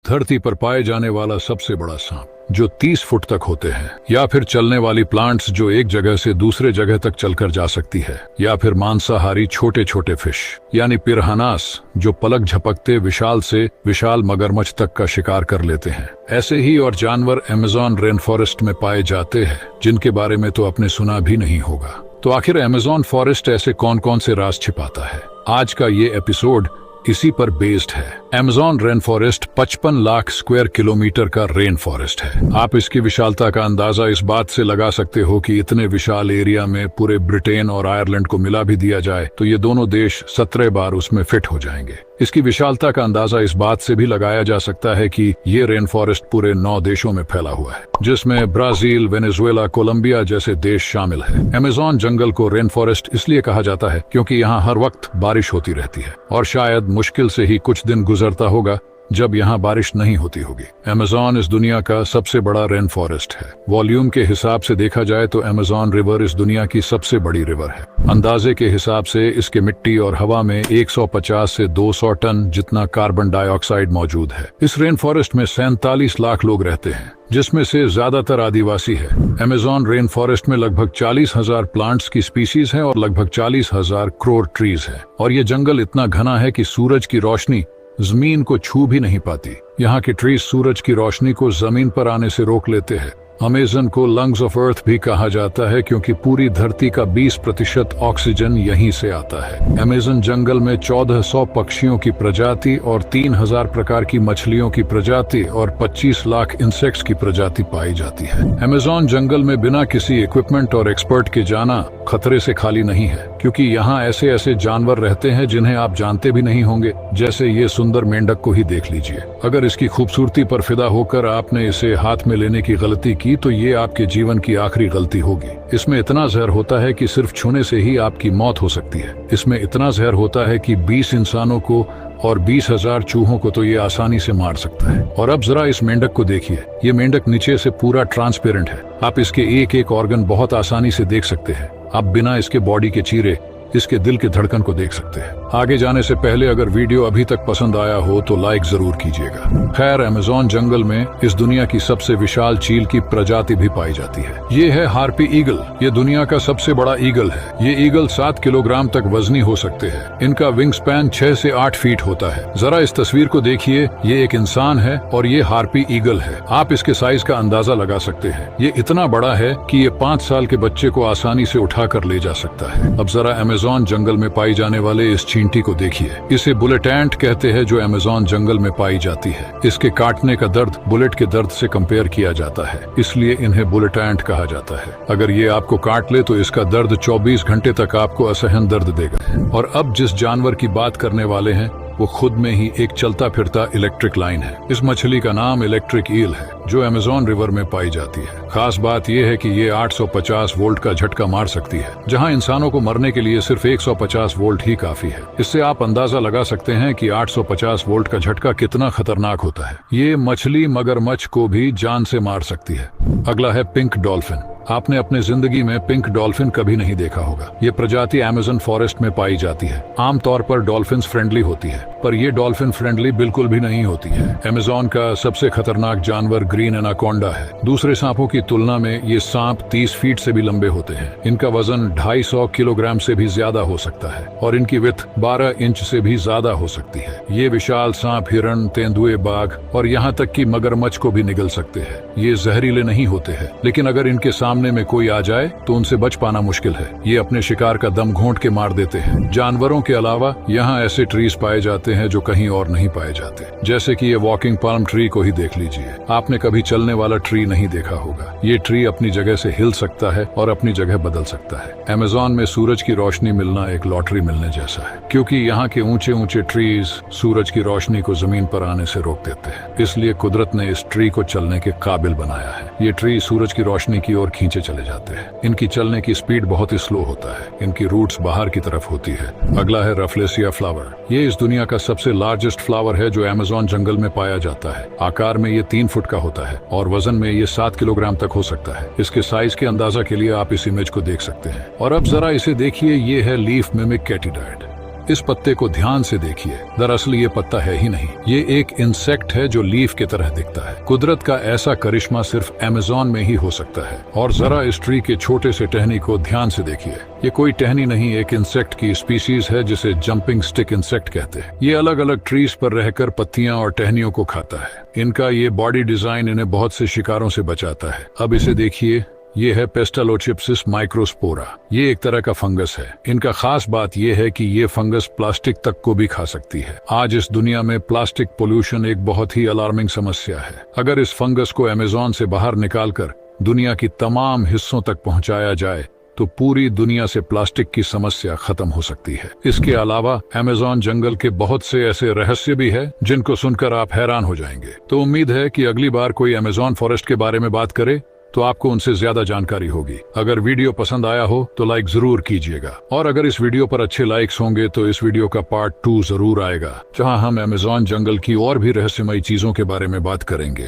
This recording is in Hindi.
धरती पर पाए जाने वाला सबसे बड़ा सांप जो 30 फुट तक होते हैं, या फिर चलने वाली प्लांट्स जो एक जगह से दूसरे जगह तक चलकर जा सकती है, या फिर मांसाहारी छोटे छोटे फिश यानी पिरान्हास जो पलक झपकते विशाल से विशाल मगरमच्छ तक का शिकार कर लेते हैं। ऐसे ही और जानवर अमेज़न रेन फॉरेस्ट में पाए जाते हैं जिनके बारे में तो आपने सुना भी नहीं होगा। तो आखिर अमेज़न फॉरेस्ट ऐसे कौन कौन से राज छिपाता है? आज का ये एपिसोड इसी पर बेस्ड है। Amazon rain forest 55 lakh square kilometre का रेन फॉरेस्ट है। आप इसकी विशालता का अंदाजा इस बात से लगा सकते हो कि इतने विशाल एरिया में पूरे ब्रिटेन और आयरलैंड को मिला भी दिया जाए तो ये दोनों देश 17 बार उसमें फिट हो जाएंगे। इसकी विशालता का अंदाजा इस बात से भी लगाया जा सकता है कि ये रेन फॉरेस्ट पूरे 9 देशों में फैला हुआ है, जिसमें ब्राजील, वेनेजुएला, कोलंबिया जैसे देश शामिल है। अमेज़न जंगल को रेन फॉरेस्ट इसलिए कहा जाता है क्योंकि यहाँ हर वक्त बारिश होती रहती है और शायद मुश्किल से ही कुछ दिन गुजरता होगा जब यहाँ बारिश नहीं होती होगी। अमेज़न इस दुनिया का सबसे बड़ा रेन फॉरेस्ट है। वॉल्यूम के हिसाब से देखा जाए तो अमेज़न रिवर इस दुनिया की सबसे बड़ी रिवर है। अंदाजे के हिसाब से इसके मिट्टी और हवा में 150 से 200 टन जितना कार्बन डाइऑक्साइड मौजूद है। इस रेन फॉरेस्ट में 47 लाख लोग रहते हैं, जिसमें से ज्यादातर आदिवासी है। अमेज़न रेन फॉरेस्ट में लगभग 40,000 प्लांट्स की स्पीसीज है और लगभग 40,000 करोड़ ट्रीज है। और ये जंगल इतना घना है कि सूरज की रोशनी जमीन को छू भी नहीं पाती। यहाँ के ट्रीज सूरज की रोशनी को जमीन पर आने से रोक लेते हैं। अमेज़न को लंग्स ऑफ अर्थ भी कहा जाता है क्योंकि पूरी धरती का 20% ऑक्सीजन यहीं से आता है। अमेज़न जंगल में 1400 पक्षियों की प्रजाति और 3000 प्रकार की मछलियों की प्रजाति और 25 लाख इंसेक्ट्स की प्रजाति पाई जाती है। अमेज़न जंगल में बिना किसी इक्विपमेंट और एक्सपर्ट के जाना खतरे से खाली नहीं है, क्योंकि यहाँ ऐसे ऐसे जानवर रहते हैं जिन्हें आप जानते भी नहीं होंगे। जैसे ये सुंदर मेंढक को ही देख लीजिए। अगर इसकी खूबसूरती पर फिदा होकर आपने इसे हाथ में लेने की गलती की तो ये आपके जीवन की आखिरी गलती होगी। इसमें इतना जहर होता है कि सिर्फ छूने से ही आपकी मौत हो सकती है। इसमें इतना जहर होता है कि 20 इंसानों को और 20,000 चूहों को तो ये आसानी से मार सकता है। और अब जरा इस मेंढक को देखिए। ये मेंढक नीचे से पूरा ट्रांसपेरेंट है। आप इसके एक एक ऑर्गन बहुत आसानी से देख सकते हैं। आप बिना इसके बॉडी के चीरे इसके दिल के धड़कन को देख सकते हैं। आगे जाने से पहले अगर वीडियो अभी तक पसंद आया हो तो लाइक जरूर कीजिएगा। खैर, अमेज़न जंगल में इस दुनिया की सबसे विशाल चील की प्रजाति भी पाई जाती है। ये है हार्पी ईगल। ये दुनिया का सबसे बड़ा ईगल है। ये ईगल 7 किलोग्राम तक वजनी हो सकते हैं। इनका विंग स्पैन 6 से 8 फीट होता है। जरा इस तस्वीर को देखिए। ये एक इंसान है और ये हार्पी ईगल है। आप इसके साइज का अंदाजा लगा सकते हैं। ये इतना बड़ा है कि ये 5 साल के बच्चे को आसानी से उठा कर ले जा सकता है। अब जरा अमेज़न जंगल में पाई जाने वाले इस चींटी को देखिए। इसे बुलेट एंट कहते हैं जो अमेज़न जंगल में पाई जाती है। इसके काटने का दर्द बुलेट के दर्द से कंपेयर किया जाता है, इसलिए इन्हें बुलेट एंट कहा जाता है। अगर ये आपको काट ले तो इसका दर्द 24 घंटे तक आपको असहन दर्द देगा। और अब जिस जानवर की बात करने वाले हैं वो खुद में ही एक चलता फिरता इलेक्ट्रिक लाइन है। इस मछली का नाम इलेक्ट्रिक ईल है जो अमेज़न रिवर में पाई जाती है। खास बात यह है कि ये 850 वोल्ट का झटका मार सकती है, जहां इंसानों को मरने के लिए सिर्फ 150 वोल्ट ही काफी है। इससे आप अंदाजा लगा सकते हैं कि 850 वोल्ट का झटका कितना खतरनाक होता है। ये मछली मगरमच्छ को भी जान से मार सकती है। अगला है पिंक डॉल्फिन। आपने अपने जिंदगी में पिंक डॉल्फिन कभी नहीं देखा होगा। ये प्रजाति अमेज़न फॉरेस्ट में पाई जाती है। आमतौर पर डॉल्फिन्स फ्रेंडली होती है, पर ये डॉल्फिन फ्रेंडली बिल्कुल भी नहीं होती है। अमेज़न का सबसे खतरनाक जानवर ग्रीन एनाकोंडा है। दूसरे सांपों की तुलना में ये सांप 30 फीट से भी लंबे होते हैं। इनका वजन 250 किलोग्राम से भी ज्यादा हो सकता है और इनकी विड्थ 12 इंच से भी ज्यादा हो सकती है। ये विशाल सांप हिरण, तेंदुए, बाघ और यहाँ तक कि मगरमच्छ को भी निगल सकते हैं। ये जहरीले नहीं होते हैं, लेकिन अगर इनके सामने में कोई आ जाए तो उनसे बच पाना मुश्किल है। ये अपने शिकार का दम घोंट के मार देते हैं। जानवरों के अलावा यहाँ ऐसे ट्रीज पाए जाते हैं जो कहीं और नहीं पाए जाते, जैसे कि ये वॉकिंग पाल्म ट्री को ही देख लीजिए। आपने कभी चलने वाला ट्री नहीं देखा होगा। ये ट्री अपनी जगह से हिल सकता है और अपनी जगह बदल सकता है। अमेज़न में सूरज की रोशनी मिलना एक लॉटरी मिलने जैसा है, क्योंकि यहाँ के ऊंचे ऊंचे ट्रीज सूरज की रोशनी को जमीन पर आने से रोक देते हैं। इसलिए कुदरत ने इस ट्री को चलने के काबिल बनाया है। ये ट्री सूरज की रोशनी की ओर खींचे चले जाते हैं। इनकी चलने की स्पीड बहुत ही स्लो होता है। इनकी रूट्स बाहर की तरफ होती है। अगला है रफलेसिया फ्लावर। ये इस दुनिया का सबसे लार्जेस्ट फ्लावर है जो अमेज़न जंगल में पाया जाता है। आकार में ये 3 फुट का होता है और वजन में ये 7 किलोग्राम तक हो सकता है। इसके साइज के अंदाजा के लिए आप इस इमेज को देख सकते हैं। और अब जरा इसे देखिए। ये है लीफ मिमिक कैटिडाइड। इस पत्ते को ध्यान से देखिए, दरअसल ये पत्ता है ही नहीं, ये एक इंसेक्ट है जो लीफ की तरह दिखता है। कुदरत का ऐसा करिश्मा सिर्फ अमेज़न में ही हो सकता है। और जरा इस ट्री के छोटे से टहनी को ध्यान से देखिए, ये कोई टहनी नहीं, एक इंसेक्ट की स्पीसीज है जिसे जंपिंग स्टिक इंसेक्ट कहते हैं। ये अलग अलग ट्रीज पर रहकर पत्तियां और टहनियों को खाता है। इनका ये बॉडी डिजाइन इन्हें बहुत से शिकारों से बचाता है। अब इसे देखिए, ये है पेस्टालोचिप्सिस माइक्रोस्पोरा। ये एक तरह का फंगस है। इनका खास बात यह है कि ये फंगस प्लास्टिक तक को भी खा सकती है। आज इस दुनिया में प्लास्टिक पोल्यूशन एक बहुत ही अलार्मिंग समस्या है। अगर इस फंगस को अमेज़न से बाहर निकालकर दुनिया की तमाम हिस्सों तक पहुंचाया जाए तो पूरी दुनिया से प्लास्टिक की समस्या खत्म हो सकती है। इसके अलावा अमेज़न जंगल के बहुत से ऐसे रहस्य भी है जिनको सुनकर आप हैरान हो जाएंगे। तो उम्मीद है कि अगली बार कोई अमेज़न फॉरेस्ट के बारे में बात करे तो आपको उनसे ज्यादा जानकारी होगी। अगर वीडियो पसंद आया हो तो लाइक जरूर कीजिएगा, और अगर इस वीडियो पर अच्छे लाइक्स होंगे तो इस वीडियो का पार्ट 2 जरूर आएगा, जहां हम अमेज़न जंगल की और भी रहस्यमयी चीजों के बारे में बात करेंगे।